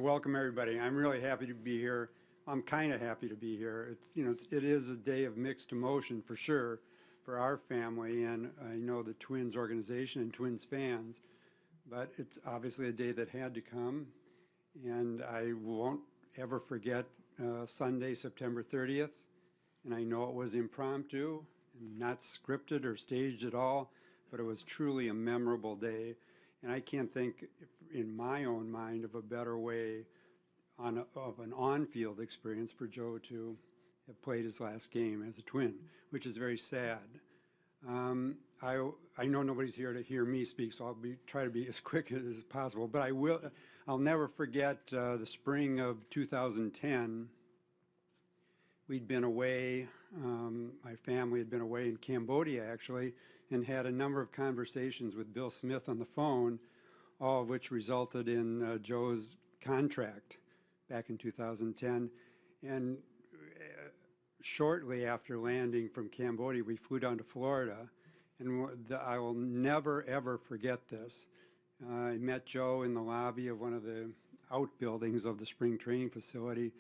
welcome everybody. I'm really happy to be here. I'm kind of happy to be here. It is a day of mixed emotion for sure for our family, and I know the Twins organization and Twins fans, but it's obviously a day that had to come, and I won't ever forget Sunday, September 30th, and I know it was impromptu and not scripted or staged at all, but it was truly a memorable day. And I can't think, in my own mind, of a better way of an on-field experience for Joe to have played his last game as a Twin, which is very sad. I know nobody's here to hear me speak, so I'll try to be as quick as possible. But I'll never forget the spring of 2010. We'd been away. My family had been away in Cambodia, actually, and had a number of conversations with Bill Smith on the phone, all of which resulted in Joe's contract back in 2010. And shortly after landing from Cambodia, we flew down to Florida, and I will never, ever forget this. I met Joe in the lobby of one of the outbuildings of the spring training facility,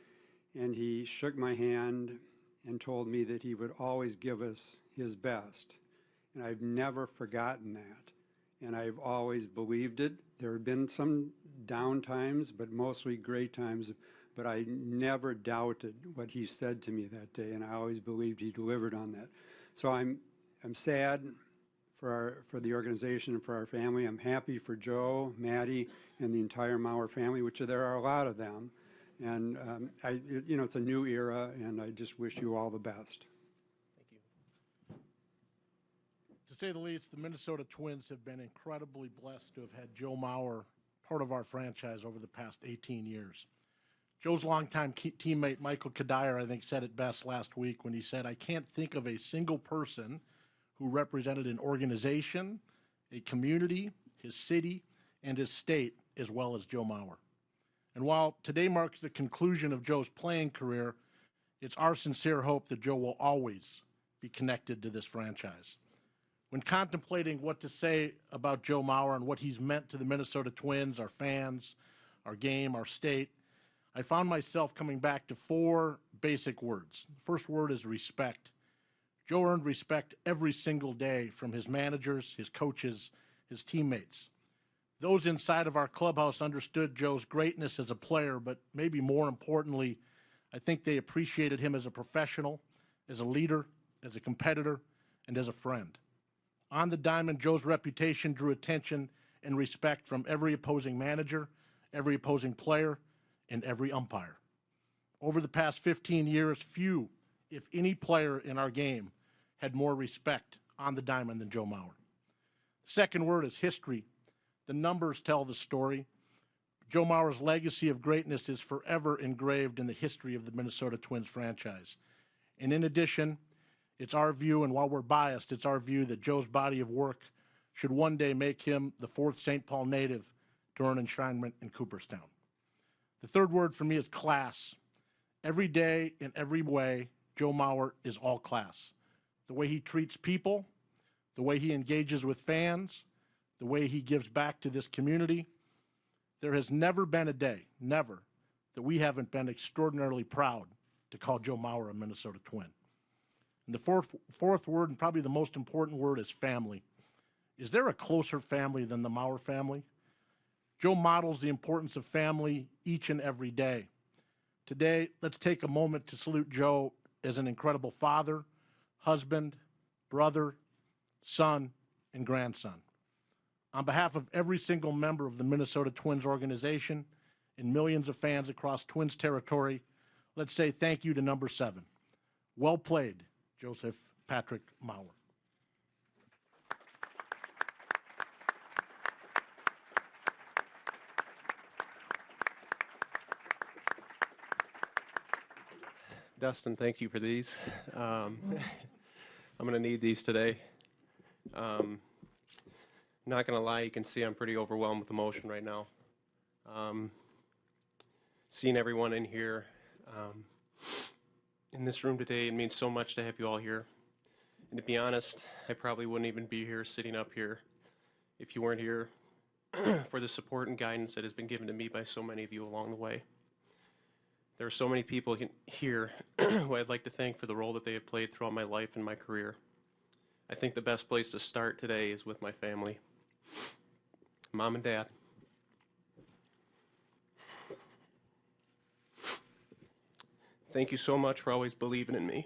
and he shook my hand and told me that he would always give us his best. And I've never forgotten that. And I've always believed it. There have been some down times, but mostly great times. But I never doubted what he said to me that day, and I always believed he delivered on that. So I'm sad for the organization and for our family. I'm happy for Joe, Maddie, and the entire Maurer family, which there are a lot of them. And it's a new era, and I just wish you all the best. To say the least, the Minnesota Twins have been incredibly blessed to have had Joe Maurer part of our franchise over the past 18 years. Joe's longtime teammate Michael Kadire, I think, said it best last week when he said, "I can't think of a single person who represented an organization, a community, his city, and his state as well as Joe Maurer." And while today marks the conclusion of Joe's playing career, it's our sincere hope that Joe will always be connected to this franchise. When contemplating what to say about Joe Maurer and what he's meant to the Minnesota Twins, our fans, our game, our state, I found myself coming back to four basic words. The first word is respect. Joe earned respect every single day from his managers, his coaches, his teammates. Those inside of our clubhouse understood Joe's greatness as a player, but maybe more importantly, I think they appreciated him as a professional, as a leader, as a competitor, and as a friend. On the diamond, Joe's reputation drew attention and respect from every opposing manager, every opposing player, and every umpire. Over the past 15 years, few, if any player in our game had more respect on the diamond than Joe Maurer. The second word is history. The numbers tell the story. Joe Maurer's legacy of greatness is forever engraved in the history of the Minnesota Twins franchise. And in addition, it's our view, and while we're biased, it's our view that Joe's body of work should one day make him the fourth St. Paul native to earn enshrinement in Cooperstown. The third word for me is class. Every day, in every way, Joe Maurer is all class. The way he treats people, the way he engages with fans, the way he gives back to this community. There has never been a day, never, that we haven't been extraordinarily proud to call Joe Maurer a Minnesota Twin. And the fourth word, and probably the most important word, is family. Is there a closer family than the Maurer family? Joe models the importance of family each and every day. Today, let's take a moment to salute Joe as an incredible father, husband, brother, son, and grandson. On behalf of every single member of the Minnesota Twins organization and millions of fans across Twins territory, let's say thank you to number 7. Well played, Joseph Patrick Maurer. Dustin, thank you for these. I'm going to need these today. Not going to lie, you can see I'm pretty overwhelmed with emotion right now. Seeing everyone in here, in this room today, it means so much to have you all here. And to be honest, I probably wouldn't even be here, sitting up here, if you weren't here for the support and guidance that has been given to me by so many of you along the way. There are so many people here who I'd like to thank for the role that they have played throughout my life and my career. I think the best place to start today is with my family. Mom and Dad. Thank you so much for always believing in me.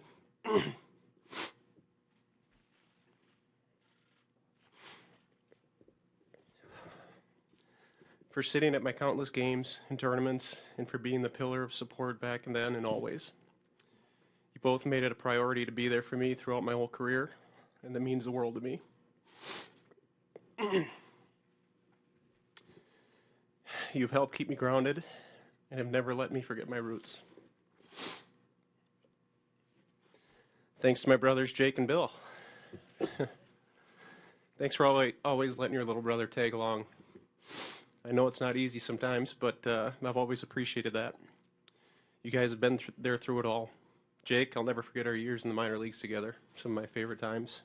For sitting at my countless games and tournaments, and for being the pillar of support back then and always. You both made it a priority to be there for me throughout my whole career, and that means the world to me. You've helped keep me grounded and have never let me forget my roots. Thanks to my brothers Jake and Bill. Thanks for always letting your little brother tag along. I know it's not easy sometimes, but I've always appreciated that. You guys have been there through it all. Jake, I'll never forget our years in the minor leagues together, some of my favorite times.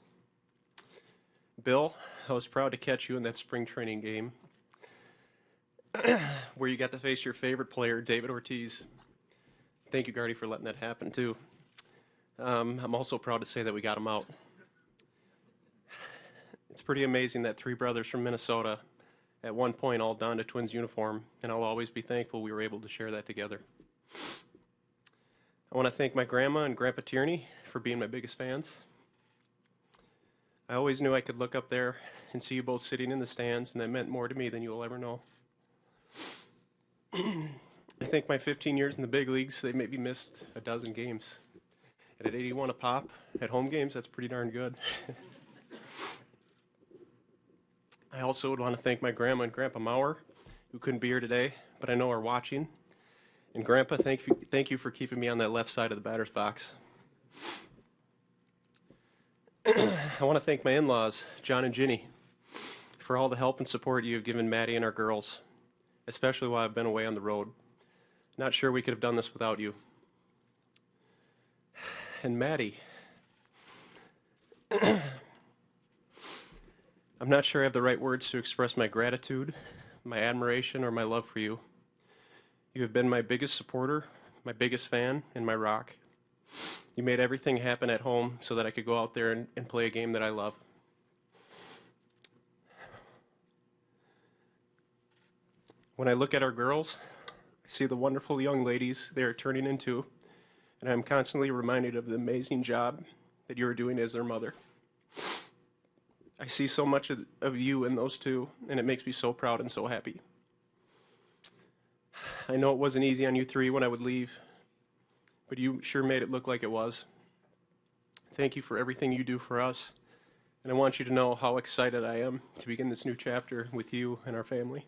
Bill, I was proud to catch you in that spring training game where you got to face your favorite player, David Ortiz. Thank you, Gardy, for letting that happen, too. I'm also proud to say that we got him out. It's pretty amazing that three brothers from Minnesota at one point all donned a Twins uniform, and I'll always be thankful we were able to share that together. I want to thank my grandma and Grandpa Tierney for being my biggest fans. I always knew I could look up there and see you both sitting in the stands, and that meant more to me than you will ever know. I think my 15 years in the big leagues, they maybe missed a dozen games. And at 81 a pop, at home games, that's pretty darn good. I also would want to thank my grandma and Grandpa Maurer, who couldn't be here today, but I know are watching. And Grandpa, thank you for keeping me on that left side of the batter's box. I want to thank my in-laws, John and Ginny, for all the help and support you have given Maddie and our girls, especially while I've been away on the road. Not sure we could have done this without you. And Maddie, I'm not sure I have the right words to express my gratitude, my admiration, or my love for you. You have been my biggest supporter, my biggest fan, and my rock. You made everything happen at home so that I could go out there and play a game that I love. When I look at our girls, I see the wonderful young ladies they are turning into, and I'm constantly reminded of the amazing job that you are doing as their mother. I see so much of you in those two, and it makes me so proud and so happy. I know it wasn't easy on you three when I would leave, but you sure made it look like it was. Thank you for everything you do for us, and I want you to know how excited I am to begin this new chapter with you and our family.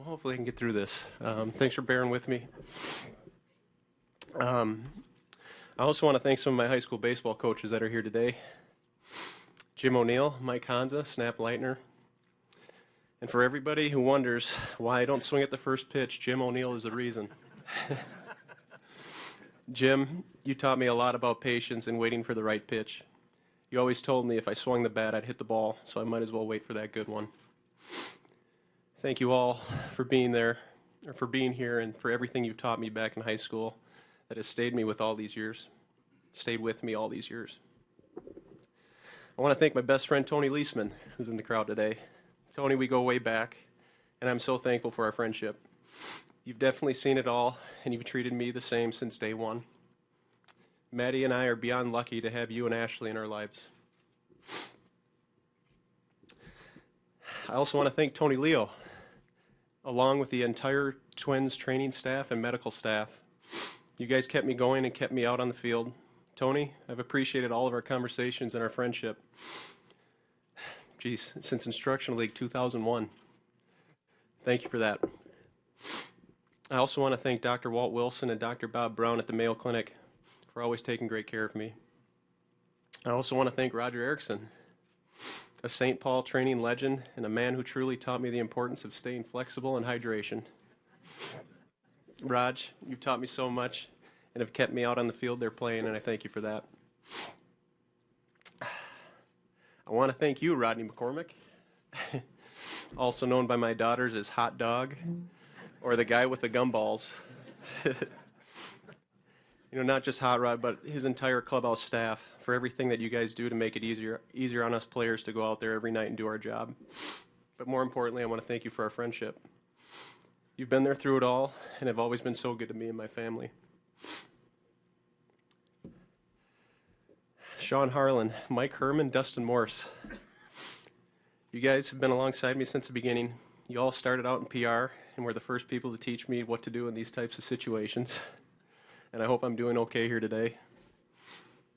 Hopefully I can get through this. Thanks for bearing with me. I also want to thank some of my high school baseball coaches that are here today. Jim O'Neill, Mike Hanza, Snap Leitner. And for everybody who wonders why I don't swing at the first pitch, Jim O'Neill is the reason. Jim, you taught me a lot about patience and waiting for the right pitch. You always told me if I swung the bat, I'd hit the ball, so I might as well wait for that good one. Thank you all for being there, or for being here, and for everything you've taught me back in high school that has stayed with me all these years. I want to thank my best friend, Tony Leisman, who's in the crowd today. Tony, we go way back, and I'm so thankful for our friendship. You've definitely seen it all, and you've treated me the same since day one. Maddie and I are beyond lucky to have you and Ashley in our lives. I also want to thank Tony Leo, along with the entire Twins training staff and medical staff. You guys kept me going and kept me out on the field. Tony, I've appreciated all of our conversations and our friendship. Geez, since Instructional League 2001. Thank you for that. I also want to thank Dr. Walt Wilson and Dr. Bob Brown at the Mayo Clinic for always taking great care of me. I also want to thank Roger Erickson, a St. Paul training legend and a man who truly taught me the importance of staying flexible and hydration. Raj, you've taught me so much, and have kept me out on the field there playing, and I thank you for that. I want to thank you, Rodney McCormick, also known by my daughters as Hot Dog or the guy with the gumballs. Not just Hot Rod, but his entire clubhouse staff for everything that you guys do to make it easier on us players to go out there every night and do our job. But more importantly, I want to thank you for our friendship. You've been there through it all and have always been so good to me and my family. Sean Harlan, Mike Herman, Dustin Morse. You guys have been alongside me since the beginning. You all started out in PR and were the first people to teach me what to do in these types of situations. And I hope I'm doing okay here today.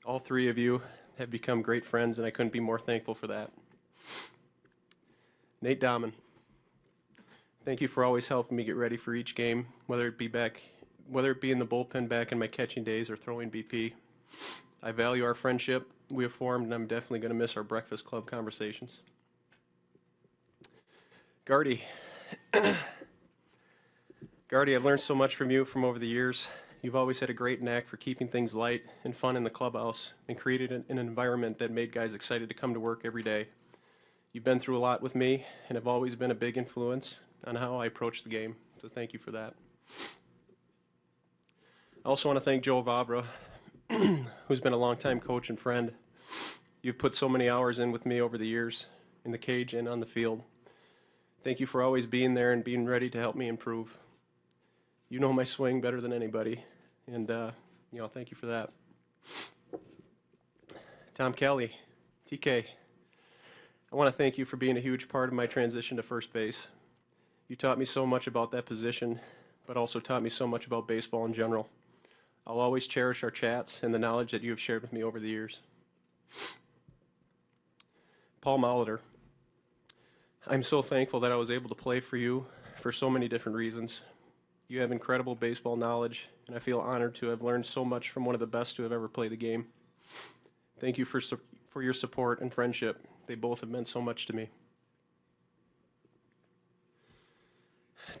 All three of you have become great friends, and I couldn't be more thankful for that. Nate Dahman, thank you for always helping me get ready for each game, whether it be in the bullpen back in my catching days or throwing BP. I value our friendship we have formed, and I'm definitely going to miss our breakfast club conversations. Gardy, I've learned so much from you from over the years. You've always had a great knack for keeping things light and fun in the clubhouse and created an environment that made guys excited to come to work every day. You've been through a lot with me and have always been a big influence on how I approach the game, so thank you for that. I also want to thank Joe Vavra, who's been a longtime coach and friend. You've put so many hours in with me over the years, in the cage and on the field. Thank you for always being there and being ready to help me improve. You know my swing better than anybody, and thank you for that. Tom Kelly, TK, I want to thank you for being a huge part of my transition to first base. You taught me so much about that position, but also taught me so much about baseball in general. I'll always cherish our chats and the knowledge that you have shared with me over the years. Paul Molitor, I'm so thankful that I was able to play for you for so many different reasons. You have incredible baseball knowledge, and I feel honored to have learned so much from one of the best to have ever played the game. Thank you for your support and friendship. They both have meant so much to me.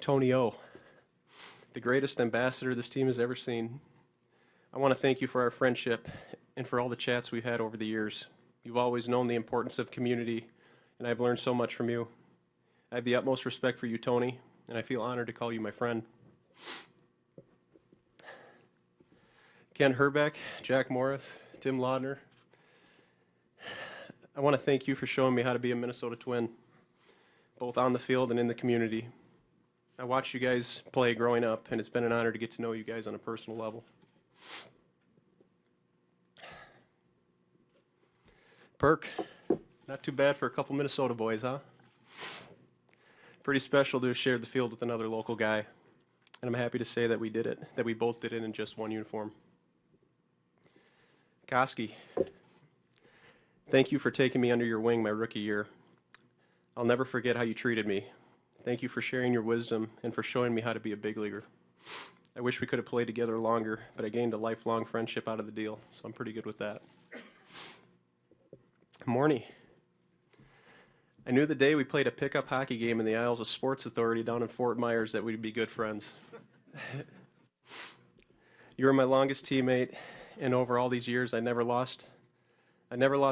Tony O, the greatest ambassador this team has ever seen. I want to thank you for our friendship and for all the chats we've had over the years. You've always known the importance of community, and I've learned so much from you. I have the utmost respect for you, Tony, and I feel honored to call you my friend. Ken Herbeck, Jack Morris, Tim Laudner, I want to thank you for showing me how to be a Minnesota Twin, both on the field and in the community. I watched you guys play growing up, and it's been an honor to get to know you guys on a personal level. Perk, not too bad for a couple Minnesota boys, huh? Pretty special to have shared the field with another local guy, and I'm happy to say that we both did it in just one uniform. Koski, thank you for taking me under your wing my rookie year. I'll never forget how you treated me. Thank you for sharing your wisdom and for showing me how to be a big leaguer. I wish we could have played together longer, but I gained a lifelong friendship out of the deal, so I'm pretty good with that. Morny, I knew the day we played a pickup hockey game in the Isles of Sports Authority down in Fort Myers that we'd be good friends. You were my longest teammate, and over all these years I never lost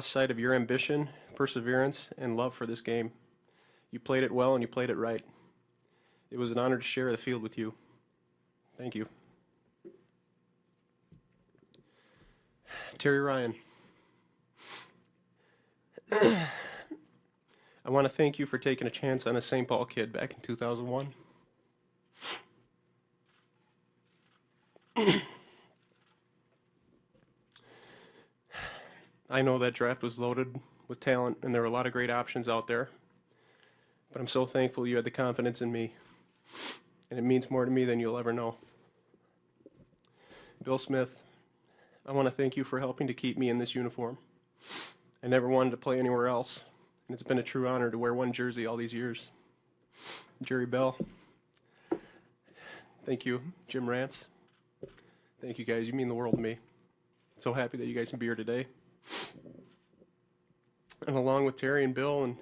sight of your ambition, perseverance, and love for this game. You played it well and you played it right. It was an honor to share the field with you. Thank you. Terry Ryan, I want to thank you for taking a chance on a St. Paul kid back in 2001. I know that draft was loaded with talent and there were a lot of great options out there, but I'm so thankful you had the confidence in me, and it means more to me than you'll ever know. Bill Smith, I want to thank you for helping to keep me in this uniform. I never wanted to play anywhere else, and it's been a true honor to wear one jersey all these years. Jerry Bell, thank you. Jim Rance, thank you guys. You mean the world to me. So happy that you guys can be here today. And along with Terry and Bill and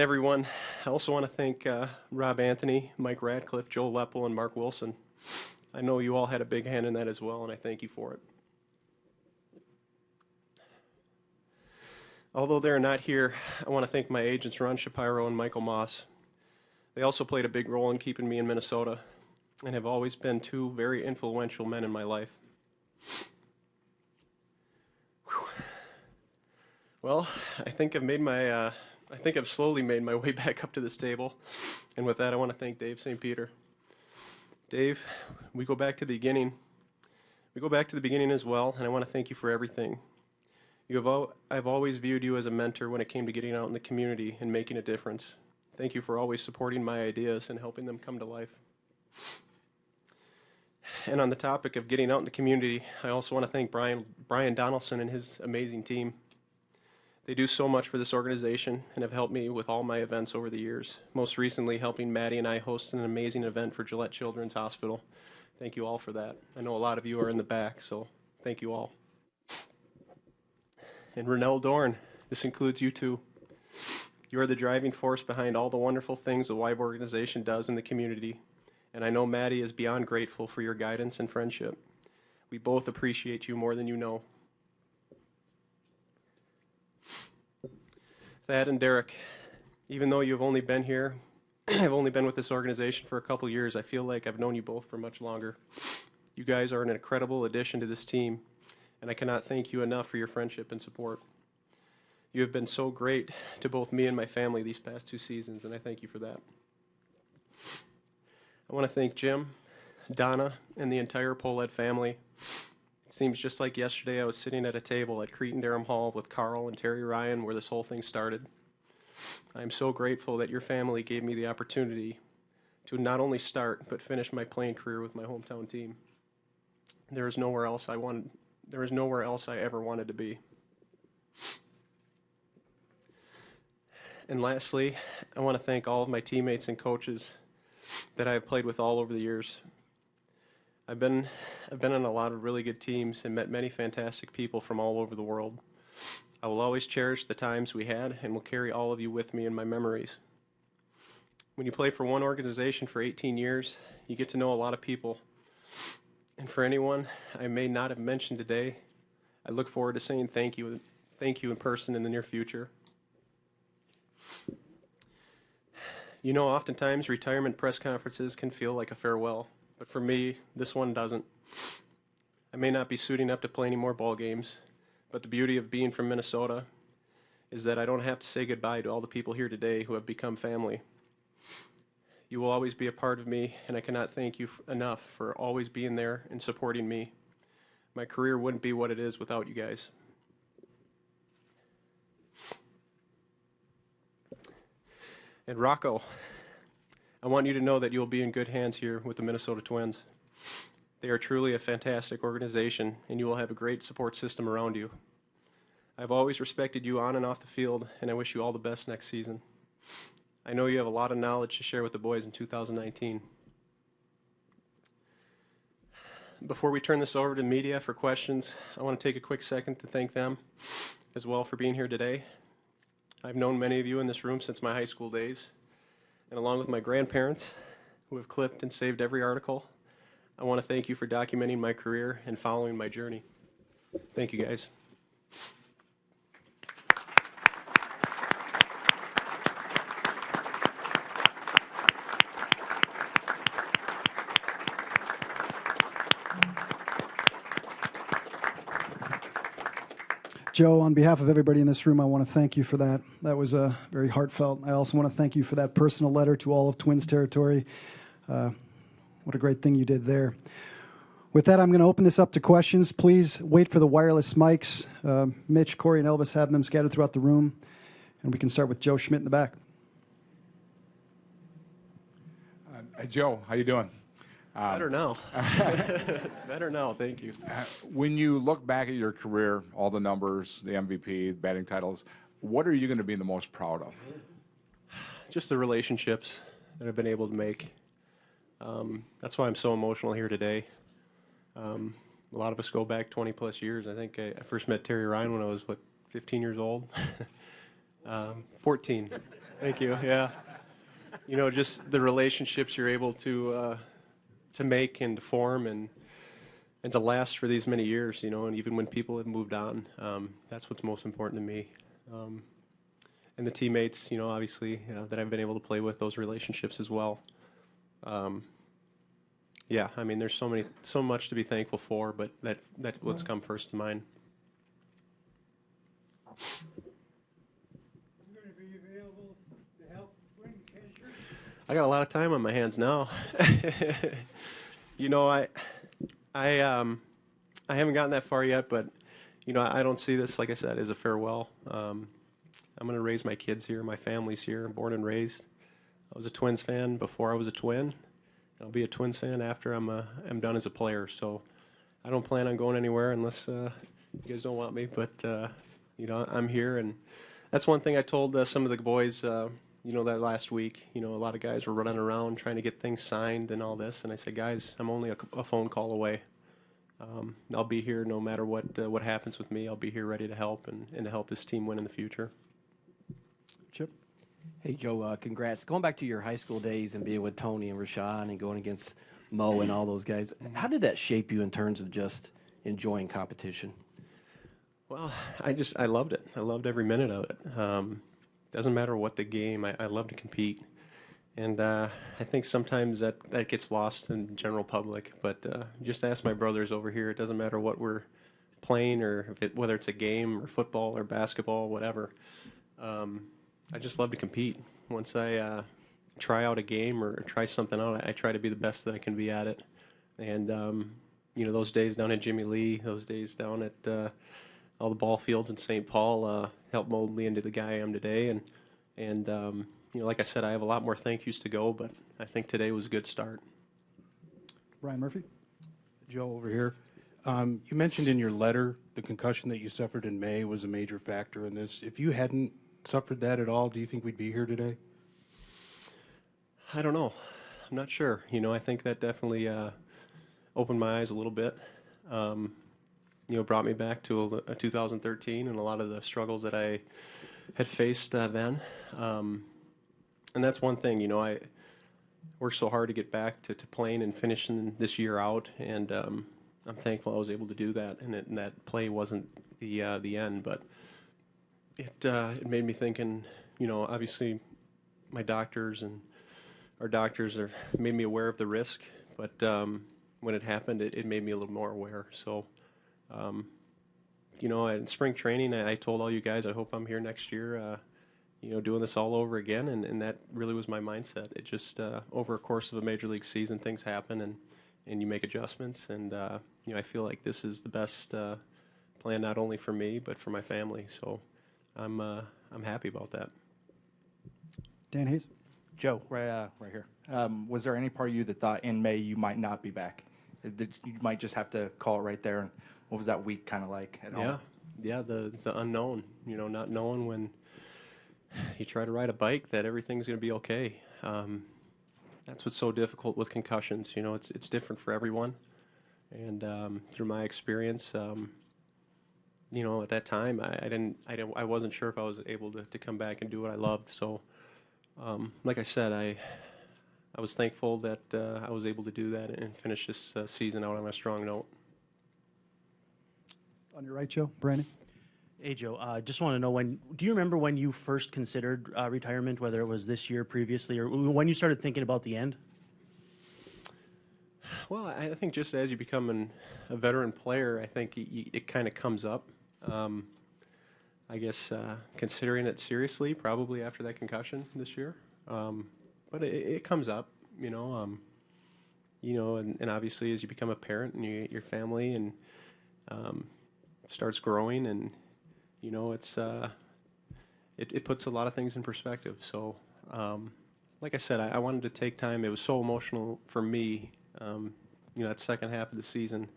everyone, I also want to thank Rob Anthony, Mike Radcliffe, Joel Leppel, and Mark Wilson. I know you all had a big hand in that as well, and I thank you for it. Although they're not here, I want to thank my agents, Ron Shapiro and Michael Moss. They also played a big role in keeping me in Minnesota and have always been two very influential men in my life. Whew. Well, I think I've slowly made my way back up to this table. And with that, I want to thank Dave St. Peter. Dave, we go back to the beginning. We go back to the beginning as well, and I want to thank you for everything. I've always viewed you as a mentor when it came to getting out in the community and making a difference. Thank you for always supporting my ideas and helping them come to life. And on the topic of getting out in the community, I also want to thank Brian Donaldson and his amazing team. They do so much for this organization and have helped me with all my events over the years, most recently helping Maddie and I host an amazing event for Gillette Children's Hospital. Thank you all for that. I know a lot of you are in the back, so thank you all. And Renelle Dorn, this includes you too. You are the driving force behind all the wonderful things the WIVE organization does in the community, and I know Maddie is beyond grateful for your guidance and friendship. We both appreciate you more than you know. Thad and Derek, even though you've only been here, I've only been with this organization for a couple years, I feel like I've known you both for much longer. You guys are an incredible addition to this team, and I cannot thank you enough for your friendship and support. You have been so great to both me and my family these past 2 seasons, and I thank you for that. I want to thank Jim, Donna, and the entire Polette family. It seems just like yesterday I was sitting at a table at Cretin-Derham Hall with Carl and Terry Ryan where this whole thing started. I am so grateful that your family gave me the opportunity to not only start but finish my playing career with my hometown team. There is nowhere else I ever wanted to be. And lastly, I want to thank all of my teammates and coaches that I have played with all over the years. I've been on a lot of really good teams and met many fantastic people from all over the world. I will always cherish the times we had and will carry all of you with me in my memories. When you play for one organization for 18 years, you get to know a lot of people. And for anyone I may not have mentioned today, I look forward to saying thank you in person in the near future. You know, oftentimes retirement press conferences can feel like a farewell, but for me, this one doesn't. I may not be suiting up to play any more ball games, but the beauty of being from Minnesota is that I don't have to say goodbye to all the people here today who have become family. You will always be a part of me, and I cannot thank you enough for always being there and supporting me. My career wouldn't be what it is without you guys. And Rocco, I want you to know that you'll be in good hands here with the Minnesota Twins. They are truly a fantastic organization, and you will have a great support system around you. I've always respected you on and off the field, and I wish you all the best next season. I know you have a lot of knowledge to share with the boys in 2019. Before we turn this over to media for questions, I want to take a quick second to thank them as well for being here today. I've known many of you in this room since my high school days, and along with my grandparents, who have clipped and saved every article, I want to thank you for documenting my career and following my journey. Thank you, guys. Joe, on behalf of everybody in this room, I want to thank you for that. That was very heartfelt. I also want to thank you for that personal letter to all of Twins territory. What a great thing you did there. With that, I'm going to open this up to questions. Please wait for the wireless mics. Mitch, Corey, and Elvis have them scattered throughout the room. And we can start with Joe Schmidt in the back. Joe, how you doing? Better now. Better now, thank you. When you look back at your career, all the numbers, the MVP, batting titles, what are you going to be the most proud of? Just the relationships that I've been able to make. That's why I'm so emotional here today. A lot of us go back 20 plus years. I think I first met Terry Ryan when I was, 15 years old? 14. Thank you, yeah. You know, just the relationships you're able to to make and to form and to last for these many years, you know, and even when people have moved on, that's what's most important to me. And the teammates, you know, obviously, that I've been able to play with, those relationships as well. Yeah, I mean, there's so much to be thankful for, but that's what's come first to mind. I got a lot of time on my hands now. You know, I haven't gotten that far yet, but you know, I don't see this, like I said, as a farewell. I'm going to raise my kids here. My family's here. I'm born and raised. I was a Twins fan before I was a Twin. I'll be a Twins fan after I'm done as a player. So I don't plan on going anywhere unless you guys don't want me. But you know, I'm here, and that's one thing I told some of the boys. You know, that last week, you know, a lot of guys were running around trying to get things signed and all this, and I said, guys, I'm only a phone call away. I'll be here no matter what happens with me. I'll be here ready to help and to help this team win in the future. Chip? Hey, Joe, congrats. Going back to your high school days and being with Tony and Rashawn and going against Mo and all those guys, how did that shape you in terms of just enjoying competition? Well, I loved it. I loved every minute of it. Doesn't matter what the game, I love to compete. And I think sometimes that gets lost in the general public. But just ask my brothers over here. It doesn't matter what we're playing or whether it's a game or football or basketball, whatever. I just love to compete. Once I try out a game or try something out, I try to be the best that I can be at it. And, you know, those days down at Jimmy Lee, those days down at all the ball fields in St. Paul helped mold me into the guy I am today. And you know, like I said, I have a lot more thank yous to go, but I think today was a good start. Brian Murphy? Joe, over here. You mentioned in your letter the concussion that you suffered in May was a major factor in this. If you hadn't suffered that at all, do you think we'd be here today? I don't know. I'm not sure. You know, I think that definitely opened my eyes a little bit. You know, brought me back to 2013 and a lot of the struggles that I had faced then. And that's one thing, you know, I worked so hard to get back to playing and finishing this year out, and I'm thankful I was able to do that, and that play wasn't the end, but it made me thinking, you know, obviously my doctors and our doctors made me aware of the risk, but when it happened, it made me a little more aware. So, you know, in spring training, I told all you guys, I hope I'm here next year, you know, doing this all over again, and that really was my mindset. It just, over a course of a major league season, things happen, and you make adjustments, and, you know, I feel like this is the best plan not only for me, but for my family, so I'm happy about that. Dan Hayes? Joe, right here. Was there any part of you that thought in May you might not be back? That you might just have to call it right there? And what was that week kind of like at home? Yeah, the unknown. You know, not knowing when you try to ride a bike that everything's going to be okay. That's what's so difficult with concussions. You know, it's different for everyone. And through my experience, you know, at that time, I wasn't sure if I was able to come back and do what I loved. So, like I said, I was thankful that I was able to do that and finish this season out on a strong note. On your right, Joe. Brandon? Hey, Joe, just want to know, do you remember when you first considered retirement, whether it was this year, previously, or when you started thinking about the end? Well, I think just as you become a veteran player, I think it kind of comes up. I guess considering it seriously, probably after that concussion this year. But it comes up, you know, and obviously as you become a parent and your family and starts growing, and you know, it puts a lot of things in perspective. So, like I said, I wanted to take time. It was so emotional for me, you know, that second half of the season,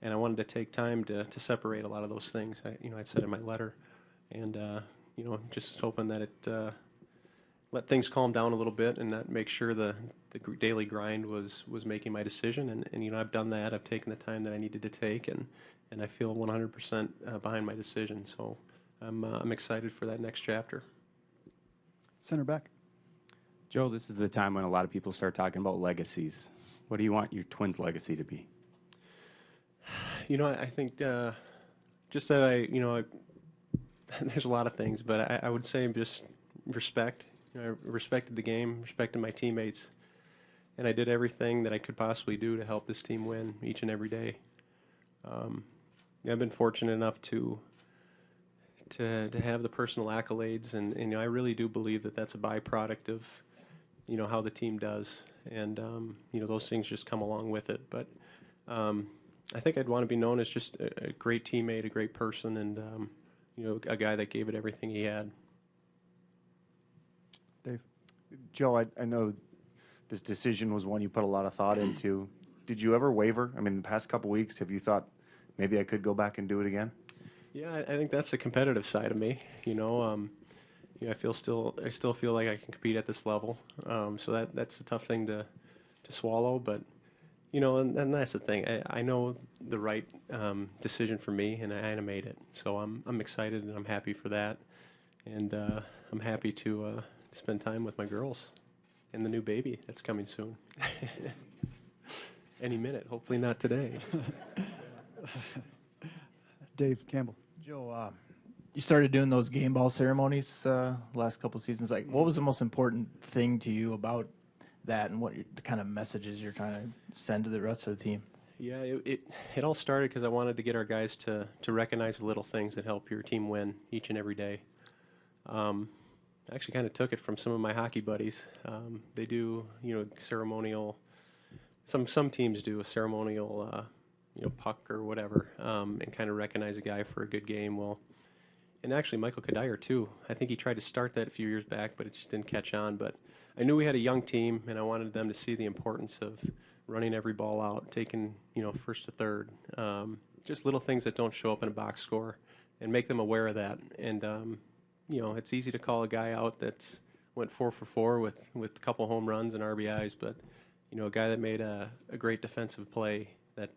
and I wanted to take time to separate a lot of those things. I said in my letter, and you know, just hoping that it let things calm down a little bit and not make sure the daily grind was making my decision. And you know, I've done that. I've taken the time that I needed to take, and I feel 100% behind my decision. So I'm excited for that next chapter. Center back. Joe, this is the time when a lot of people start talking about legacies. What do you want your Twins' legacy to be? I think just that there's a lot of things, but I would say just respect. I respected the game, respected my teammates, and I did everything that I could possibly do to help this team win each and every day. I've been fortunate enough to have the personal accolades, and I really do believe that that's a byproduct of how the team does, and those things just come along with it. But I think I'd want to be known as just a great teammate, a great person, and a guy that gave it everything he had. Dave? Joe, I know this decision was one you put a lot of thought into. Did you ever waver? I mean, the past couple weeks, have you thought maybe I could go back and do it again? Yeah, I think that's the competitive side of me. I still feel like I can compete at this level. So that's a tough thing to swallow. But and that's the thing. I know the right decision for me, and I made it. So I'm excited and I'm happy for that, and I'm happy to spend time with my girls and the new baby that's coming soon. Any minute, hopefully not today. Dave Campbell. Joe, you started doing those game ball ceremonies last couple seasons. Like, what was the most important thing to you about that, and what the kind of messages you're trying to send to the rest of the team? Yeah, it all started because I wanted to get our guys to recognize the little things that help your team win each and every day. I actually kind of took it from some of my hockey buddies. They do, ceremonial. Some teams do a ceremonial, puck or whatever, and kind of recognize a guy for a good game. Well, and actually Michael Kadire too. I think he tried to start that a few years back, but it just didn't catch on. But I knew we had a young team, and I wanted them to see the importance of running every ball out, taking first to third, just little things that don't show up in a box score, and make them aware of that. And it's easy to call a guy out that's went 4 for 4 with a couple home runs and RBIs, but a guy that made a great defensive play that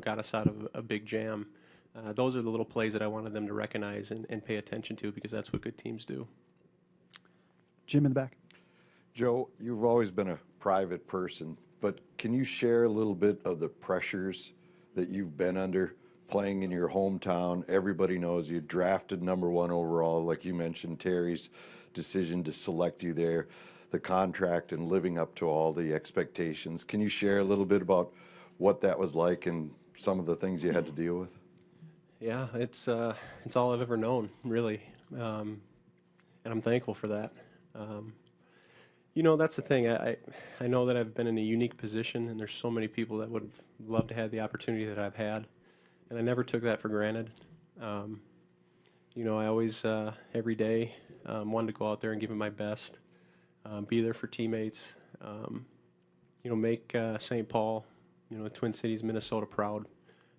got us out of a big jam. Those are the little plays that I wanted them to recognize and pay attention to, because that's what good teams do. Jim in the back. Joe, you've always been a private person, but can you share a little bit of the pressures that you've been under playing in your hometown? Everybody knows you, drafted #1 overall, like you mentioned, Terry's decision to select you there, the contract and living up to all the expectations. Can you share a little bit about what that was like and some of the things you had to deal with? Yeah, it's all I've ever known, really, and I'm thankful for that. That's the thing. I know that I've been in a unique position, and there's so many people that would have loved to have the opportunity that I've had, and I never took that for granted. I always, every day, wanted to go out there and give it my best, be there for teammates, make St. Paul, Twin Cities, Minnesota proud.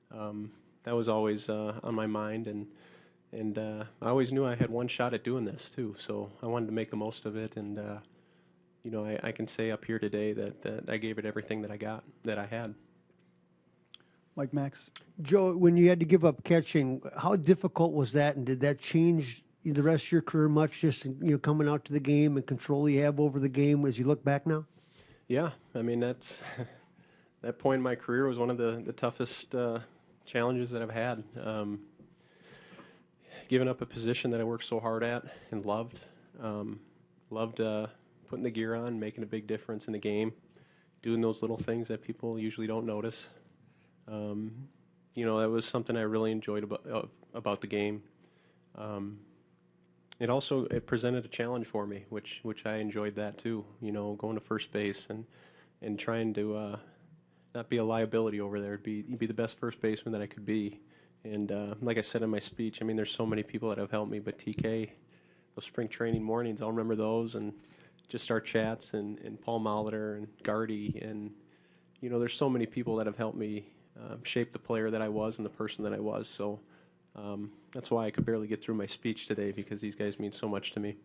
That was always on my mind, and I always knew I had one shot at doing this too, so I wanted to make the most of it, and I can say up here today that I gave it everything that I had. Mike Max. Joe, when you had to give up catching, how difficult was that, and did that change the rest of your career much, just coming out to the game and control you have over the game as you look back now? Yeah, I mean, that's that point in my career was one of the toughest challenges that I've had. Giving up a position that I worked so hard at and loved putting the gear on, making a big difference in the game, doing those little things that people usually don't notice. That was something I really enjoyed about the game. It presented a challenge for me, which I enjoyed that too. Going to first base and trying to not be a liability over there, be the best first baseman that I could be. And like I said in my speech, I mean, there's so many people that have helped me, but TK, those spring training mornings, I'll remember those, and just our chats, and Paul Molitor and Gardy, and there's so many people that have helped me shape the player that I was and the person that I was. So that's why I could barely get through my speech today, because these guys mean so much to me.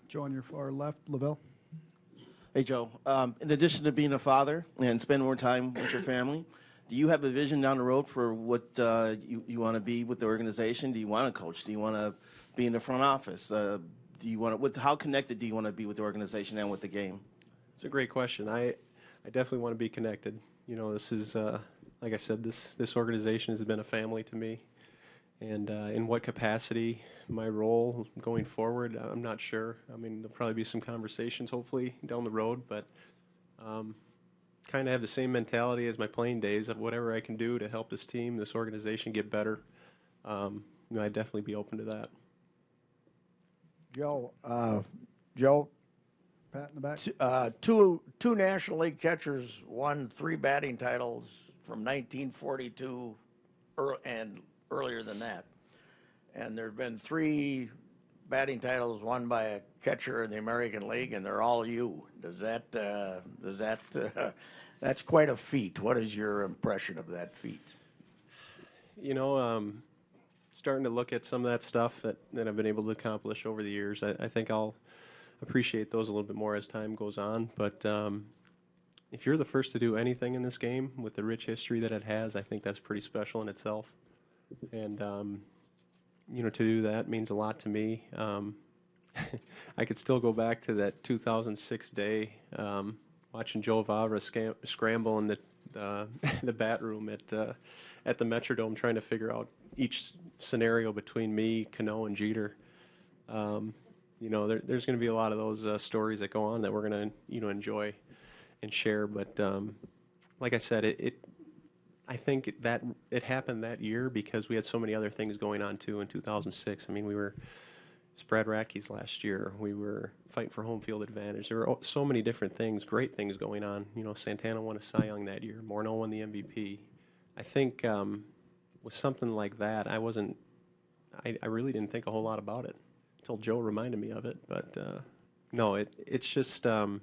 Joe on your far left, Lavelle. Hey, Joe. In addition to being a father and spending more time with your family, do you have a vision down the road for what you want to be with the organization? Do you want to coach? Do you want to be in the front office? How connected do you want to be with the organization and with the game? It's a great question. I definitely want to be connected. You know, this is, like I said, this organization has been a family to me. And in what capacity, my role going forward, I'm not sure. I mean, there'll probably be some conversations, hopefully, down the road, but kind of have the same mentality as my playing days of whatever I can do to help this team, this organization get better. You know, I'd definitely be open to that. Joe, Pat in the back. two National League catchers won 3 batting titles from 1942 and earlier than that. And there have been 3 batting titles won by a catcher in the American League, and they're all you. That's quite a feat. What is your impression of that feat? You know, starting to look at some of that stuff that I've been able to accomplish over the years, I think I'll appreciate those a little bit more as time goes on. But if you're the first to do anything in this game with the rich history that it has, I think that's pretty special in itself. And, you know, to do that means a lot to me. I could still go back to that 2006 day, watching Joe Vavra scramble in the bat room at the Metrodome, trying to figure out each scenario between me, Cano, and Jeter. You know, there's going to be a lot of those stories that go on that we're going to, you know, enjoy and share. But like I said, I think that it happened that year because we had so many other things going on too in 2006. I mean, we were Brad Radke's last year. We were fighting for home field advantage. There were so many different things, great things going on. You know, Santana won a Cy Young that year. Morneau won the MVP. I think with something like that, I really didn't think a whole lot about it until Joe reminded me of it. But no, it's just I'll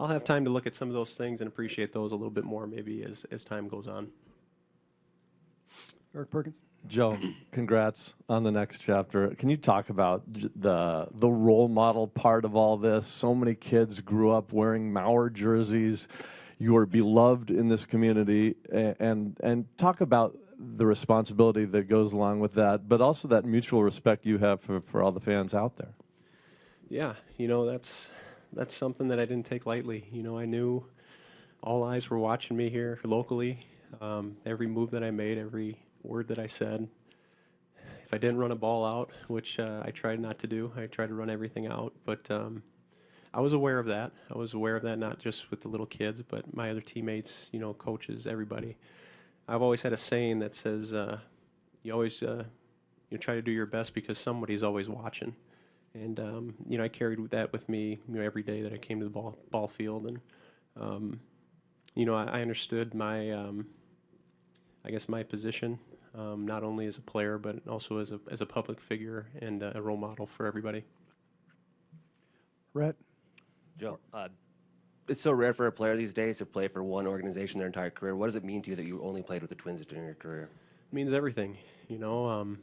have time to look at some of those things and appreciate those a little bit more maybe as time goes on. Eric Perkins. Joe, congrats on the next chapter. Can you talk about the role model part of all this? So many kids grew up wearing Mauer jerseys. You are beloved in this community, and talk about the responsibility that goes along with that, but also that mutual respect you have for all the fans out there. Yeah, you know, that's something that I didn't take lightly. You know, I knew all eyes were watching me here locally. Every move that I made, every word that I said. If I didn't run a ball out, which I tried not to do, I tried to run everything out. But I was aware of that. I was aware of that not just with the little kids, but my other teammates, you know, coaches, everybody. I've always had a saying that says, you always you try to do your best because somebody's always watching. And, you know, I carried that with me, you know, every day that I came to the ball field. And, you know, I understood my, I guess, my position, not only as a player, but also as a public figure and a role model for everybody. Rhett? Joe, it's so rare for a player these days to play for one organization their entire career. What does it mean to you that you only played with the Twins during your career? It means everything. You know,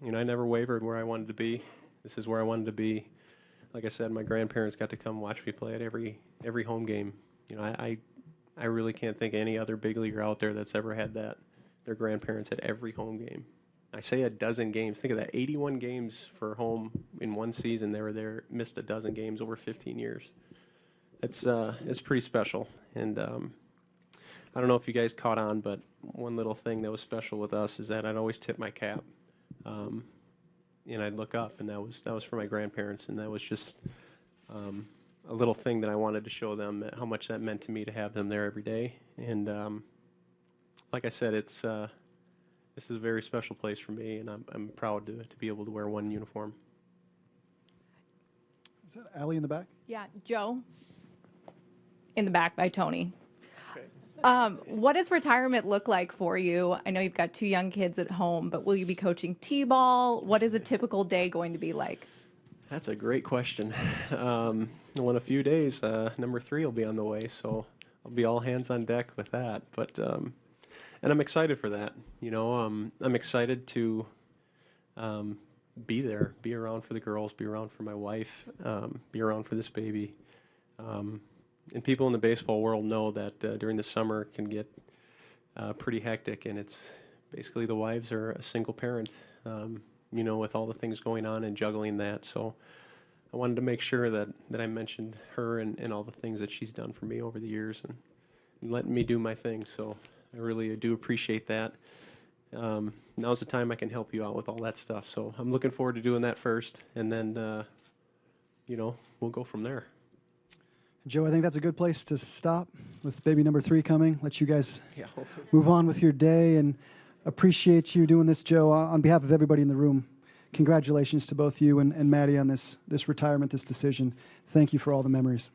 I never wavered where I wanted to be. This is where I wanted to be. Like I said, my grandparents got to come watch me play at every home game. You know, I really can't think of any other big leaguer out there that's ever had that. Their grandparents at every home game. I say a dozen games. Think of that, 81 games for home in one season. They were there, missed a dozen games over 15 years. It's pretty special. And I don't know if you guys caught on, but one little thing that was special with us is that I'd always tip my cap. And I'd look up, and that was for my grandparents, and that was just a little thing that I wanted to show them how much that meant to me to have them there every day. And like I said, this is a very special place for me, and I'm proud to be able to wear one uniform. Is that Allie in the back? Yeah, Joe, in the back by Tony. What does retirement look like for you? I know you've got 2 young kids at home, but will you be coaching T-ball? What is a typical day going to be like? That's a great question. Well, in a few days, number 3 will be on the way, so I'll be all hands on deck with that. But and I'm excited for that. You know, I'm excited to be there, be around for the girls, be around for my wife, be around for this baby. And people in the baseball world know that during the summer it can get pretty hectic, and it's basically the wives are a single parent, you know, with all the things going on and juggling that. So I wanted to make sure that I mentioned her and all the things that she's done for me over the years and letting me do my thing. So I really do appreciate that. Now's the time I can help you out with all that stuff. So I'm looking forward to doing that first, and then, we'll go from there. Joe, I think that's a good place to stop with baby number 3 coming. Let you guys move on with your day, and appreciate you doing this, Joe. On behalf of everybody in the room, congratulations to both you and Maddie on this retirement, this decision. Thank you for all the memories.